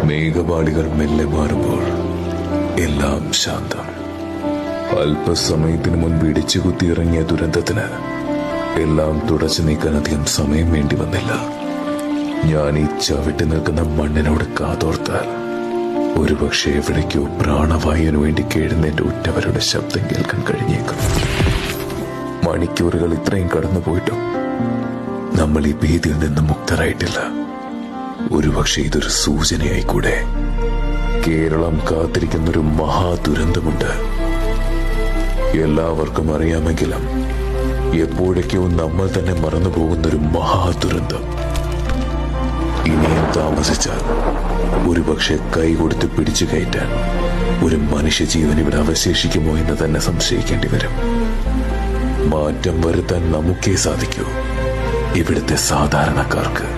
മേഘപാളികൾ മെല്ലെ മാറുമ്പോൾ എല്ലാം ശാന്തം. അല്പസമയത്തിന് മുൻപ് ഇടിച്ചുകുത്തിയിറങ്ങിയ ദുരന്തത്തിന് എല്ലാം തുടച്ചു നീക്കാൻ അധികം സമയം വേണ്ടി വന്നില്ല. ഞാൻ ഈ ചവിട്ടി നിൽക്കുന്ന മണ്ണിനോട് കാതോർത്താൽ ഒരുപക്ഷെ എവിടേക്കോ പ്രാണവായുവിനു വേണ്ടി കേഴുന്നതിന്റെ ഉറ്റവരുടെ ശബ്ദം കേൾക്കാൻ കഴിഞ്ഞേക്കും. മണിക്കൂറുകൾ ഇത്രയും കടന്നുപോയിട്ടും നമ്മൾ ഈ ഭീതിയിൽ നിന്ന് മുക്തരായിട്ടില്ല. ഒരുപക്ഷെ ഇതൊരു സൂചനയായിക്കൂടെ. കേരളം കാത്തിരിക്കുന്നൊരു മഹാദുരന്തമുണ്ട്. എല്ലാവർക്കും അറിയാമെങ്കിലും എപ്പോഴേക്കോ നമ്മൾ തന്നെ മറന്നുപോകുന്നൊരു മഹാദുരന്തം. ഇനിയും താമസിച്ചാൽ ഒരുപക്ഷെ കൈ കൊടുത്ത് പിടിച്ചു കയറ്റാൻ ഒരു മനുഷ്യജീവൻ ഇവിടെ അവശേഷിക്കുമോ എന്ന് തന്നെ സംശയിക്കേണ്ടി വരും. മാറ്റം വരുത്താൻ നമുക്കേ സാധിക്കൂ, ഇവിടുത്തെ സാധാരണക്കാർക്ക്.